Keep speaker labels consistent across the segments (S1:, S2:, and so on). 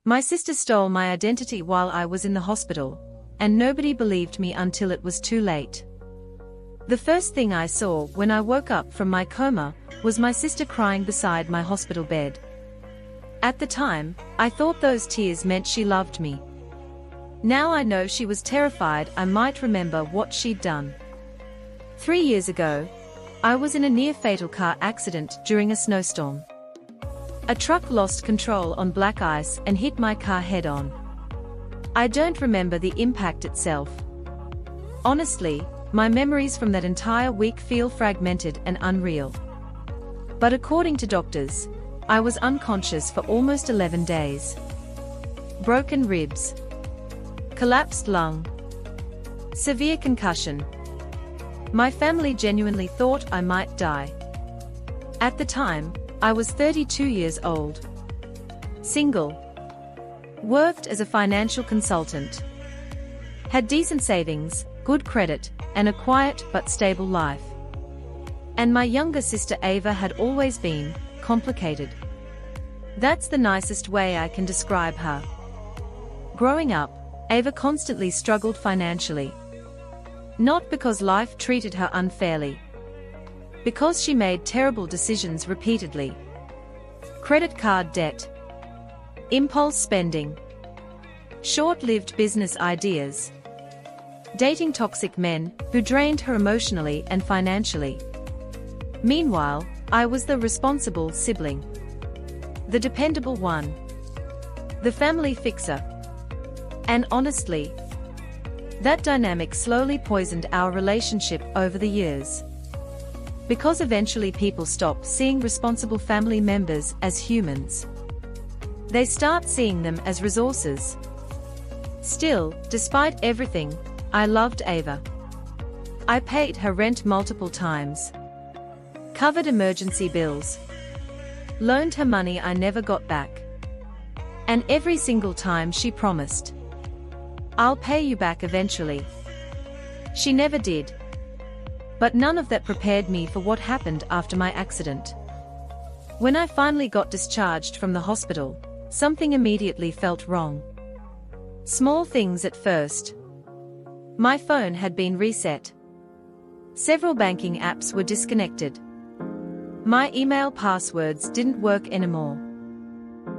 S1: My sister stole my identity while I was in the hospital, and nobody believed me until it was too late. The first thing I saw when I woke up from my coma was my sister crying beside my hospital bed. At the time, I thought those tears meant she loved me. Now I know she was terrified I might remember what she'd done. 3 years ago, I was in a near-fatal car accident during a snowstorm. A truck lost control on black ice and hit my car head-on. I don't remember the impact itself. Honestly, my memories from that entire week feel fragmented and unreal. But according to doctors, I was unconscious for almost 11 days. Broken ribs. Collapsed lung. Severe concussion. My family genuinely thought I might die. At the time, I was 32 years old. Single. Worked as a financial consultant. Had decent savings, good credit, and a quiet but stable life. And my younger sister Ava had always been complicated. That's the nicest way I can describe her. Growing up, Ava constantly struggled financially. Not because life treated her unfairly. Because she made terrible decisions repeatedly. Credit card debt. Impulse spending. Short-lived business ideas. Dating toxic men who drained her emotionally and financially. Meanwhile, I was the responsible sibling. The dependable one. The family fixer. And honestly, that dynamic slowly poisoned our relationship over the years. Because eventually people stop seeing responsible family members as humans. They start seeing them as resources. Still, despite everything, I loved Ava. I paid her rent multiple times. Covered emergency bills. Loaned her money I never got back. And every single time she promised, "I'll pay you back eventually." She never did. But none of that prepared me for what happened after my accident. When I finally got discharged from the hospital, something immediately felt wrong. Small things at first. My phone had been reset. Several banking apps were disconnected. My email passwords didn't work anymore.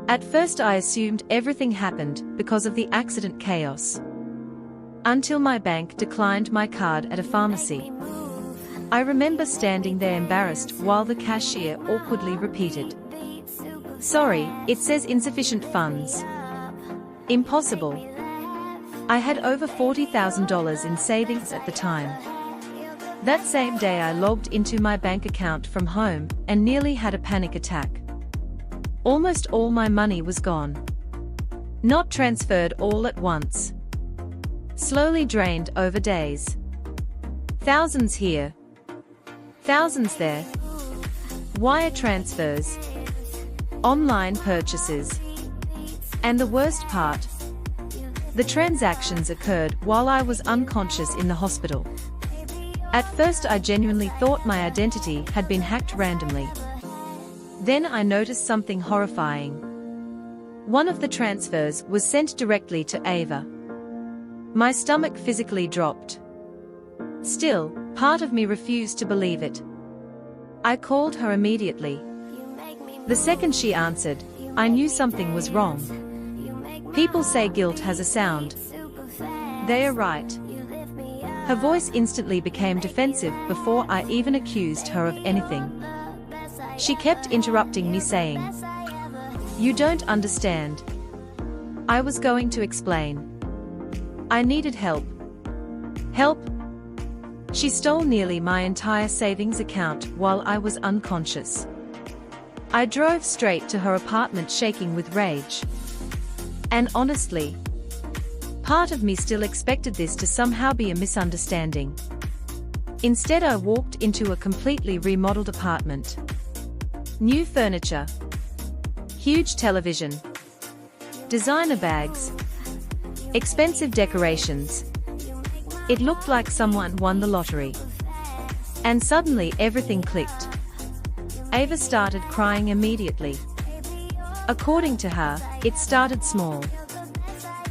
S1: At first I assumed everything happened because of the accident chaos. Until my bank declined my card at a pharmacy. I remember standing there embarrassed while the cashier awkwardly repeated, "Sorry, it says insufficient funds." Impossible. I had over $40,000 in savings at the time. That same day I logged into my bank account from home and nearly had a panic attack. Almost all my money was gone. Not transferred all at once. Slowly drained over days. Thousands here. Thousands there. Wire transfers. Online purchases. And the worst part, the transactions occurred while I was unconscious in the hospital. At first I genuinely thought my identity had been hacked randomly. Then I noticed something horrifying. One of the transfers was sent directly to Ava. My stomach physically dropped. Still, part of me refused to believe it. I called her immediately. The second she answered, I knew something was wrong. People say guilt has a sound. They are right. Her voice instantly became defensive before I even accused her of anything. She kept interrupting me saying, "You don't understand." I was going to explain. I needed help. Help? She stole nearly my entire savings account while I was unconscious. I drove straight to her apartment shaking with rage. And honestly, part of me still expected this to somehow be a misunderstanding. Instead, I walked into a completely remodeled apartment. New furniture. Huge television. Designer bags. Expensive decorations. It looked like someone won the lottery. And suddenly everything clicked. Ava started crying immediately. According to her, it started small.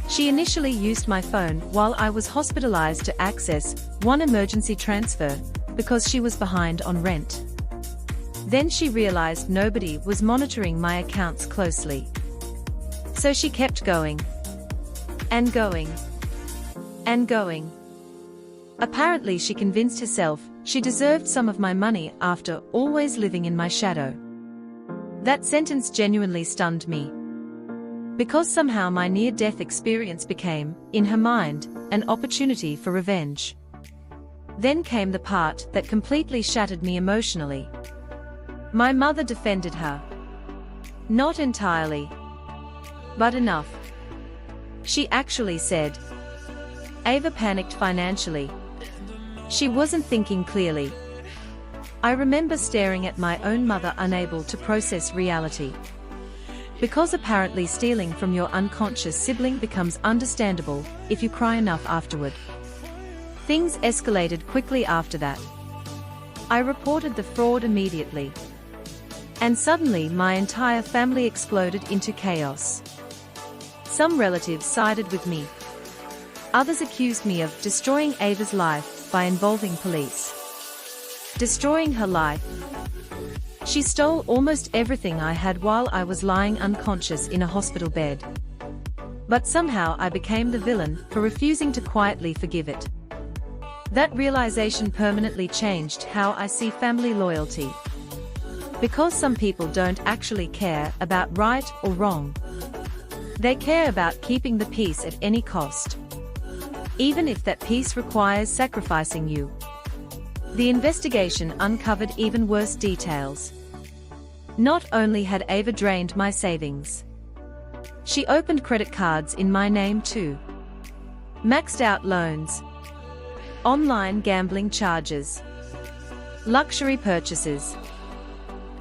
S1: She initially used my phone while I was hospitalized to access one emergency transfer because she was behind on rent. Then she realized nobody was monitoring my accounts closely. So she kept going. And going. And going. Apparently she convinced herself she deserved some of my money after always living in my shadow. That sentence genuinely stunned me. Because somehow my near-death experience became, in her mind, an opportunity for revenge. Then came the part that completely shattered me emotionally. My mother defended her. Not entirely. But enough. She actually said, Ava panicked financially. She wasn't thinking clearly. I remember staring at my own mother, unable to process reality. Because apparently stealing from your unconscious sibling becomes understandable if you cry enough afterward. Things escalated quickly after that. I reported the fraud immediately. And suddenly my entire family exploded into chaos. Some relatives sided with me. Others accused me of destroying Ava's life by involving police. Destroying her life. She stole almost everything I had while I was lying unconscious in a hospital bed. But somehow I became the villain for refusing to quietly forgive it. That realization permanently changed how I see family loyalty. Because some people don't actually care about right or wrong. They care about keeping the peace at any cost. Even if that peace requires sacrificing you. The investigation uncovered even worse details. Not only had Ava drained my savings. She opened credit cards in my name too. Maxed out loans. Online gambling charges. Luxury purchases.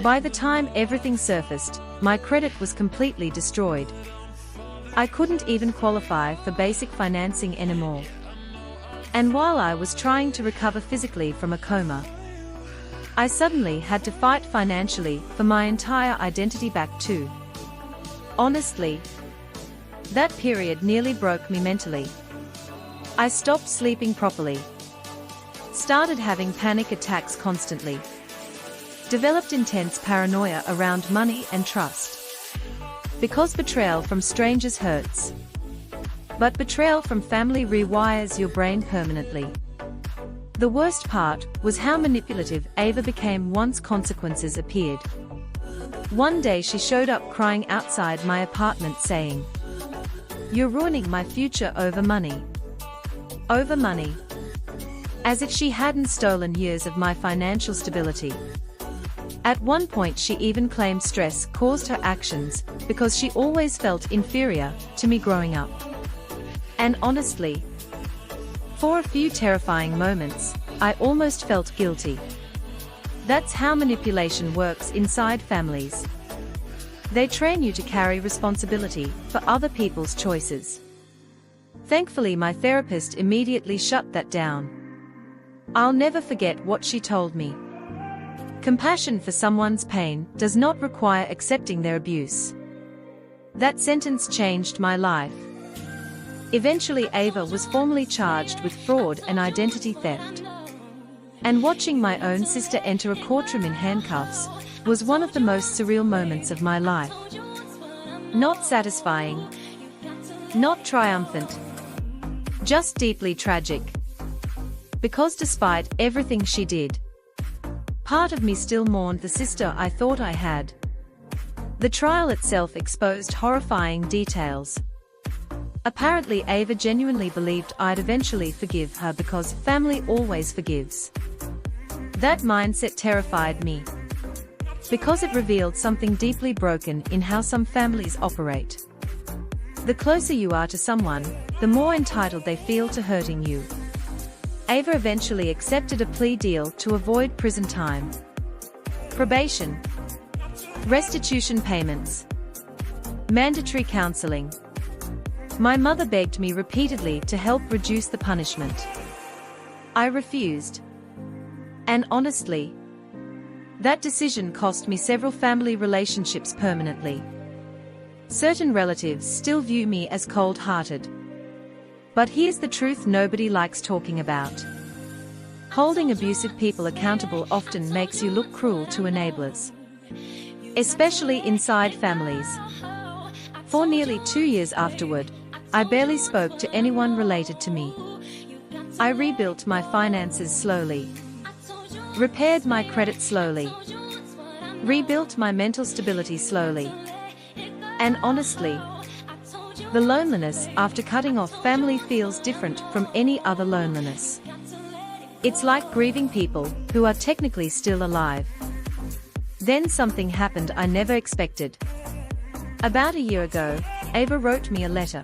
S1: By the time everything surfaced, my credit was completely destroyed. I couldn't even qualify for basic financing anymore. And while I was trying to recover physically from a coma, I suddenly had to fight financially for my entire identity back too. Honestly, that period nearly broke me mentally. I stopped sleeping properly. Started having panic attacks constantly. Developed intense paranoia around money and trust. Because betrayal from strangers hurts. But betrayal from family rewires your brain permanently. The worst part was how manipulative Ava became once consequences appeared. One day she showed up crying outside my apartment saying, "You're ruining my future over money." Over money. As if she hadn't stolen years of my financial stability. At one point she even claimed stress caused her actions because she always felt inferior to me growing up. And honestly, for a few terrifying moments, I almost felt guilty. That's how manipulation works inside families. They train you to carry responsibility for other people's choices. Thankfully, my therapist immediately shut that down. I'll never forget what she told me. Compassion for someone's pain does not require accepting their abuse. That sentence changed my life. Eventually, Ava was formally charged with fraud and identity theft. And watching my own sister enter a courtroom in handcuffs was one of the most surreal moments of my life. Not satisfying. Not triumphant. Just deeply tragic. Because despite everything she did, part of me still mourned the sister I thought I had. The trial itself exposed horrifying details. Apparently, Ava genuinely believed I'd eventually forgive her because family always forgives. That mindset terrified me. Because it revealed something deeply broken in how some families operate. The closer you are to someone, the more entitled they feel to hurting you. Ava eventually accepted a plea deal to avoid prison time. Probation. Restitution payments. Mandatory counseling. My mother begged me repeatedly to help reduce the punishment. I refused. And honestly, that decision cost me several family relationships permanently. Certain relatives still view me as cold-hearted. But here's the truth nobody likes talking about. Holding abusive people accountable often makes you look cruel to enablers. Especially inside families. For nearly 2 years afterward, I barely spoke to anyone related to me. I rebuilt my finances slowly. Repaired my credit slowly. Rebuilt my mental stability slowly. And honestly, the loneliness after cutting off family feels different from any other loneliness. It's like grieving people who are technically still alive. Then something happened I never expected. About a year ago, Ava wrote me a letter.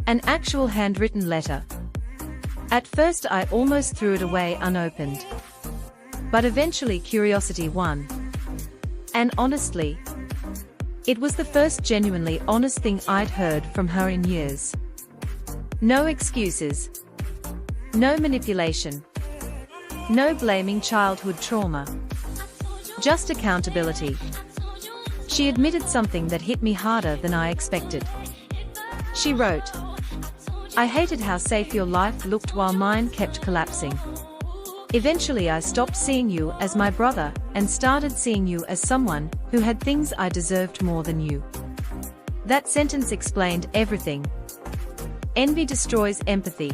S1: An actual handwritten letter. At first I almost threw it away unopened. But eventually curiosity won. And honestly, it was the first genuinely honest thing I'd heard from her in years. No excuses. No manipulation. No blaming childhood trauma. Just accountability. She admitted something that hit me harder than I expected. She wrote, "I hated how safe your life looked while mine kept collapsing. Eventually I stopped seeing you as my brother and started seeing you as someone who had things I deserved more than you." That sentence explained everything. Envy destroys empathy.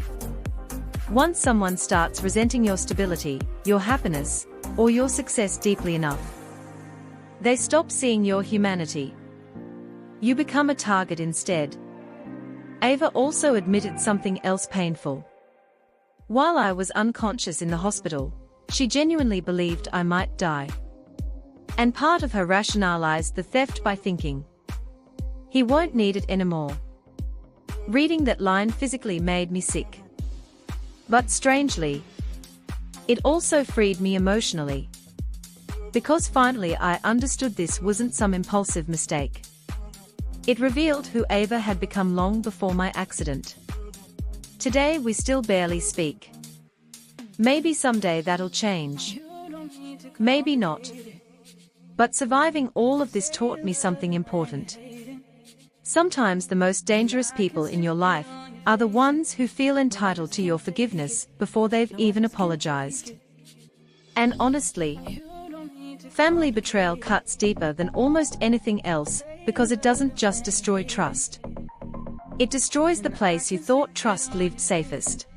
S1: Once someone starts resenting your stability, your happiness, or your success deeply enough, they stop seeing your humanity. You become a target instead. Ava also admitted something else painful. While I was unconscious in the hospital, she genuinely believed I might die. And part of her rationalized the theft by thinking, "He won't need it anymore." Reading that line physically made me sick. But strangely, it also freed me emotionally. Because finally I understood this wasn't some impulsive mistake. It revealed who Ava had become long before my accident. Today we still barely speak. Maybe someday that'll change. Maybe not. But surviving all of this taught me something important. Sometimes the most dangerous people in your life are the ones who feel entitled to your forgiveness before they've even apologized. And honestly, family betrayal cuts deeper than almost anything else because it doesn't just destroy trust. It destroys the place you thought trust lived safest.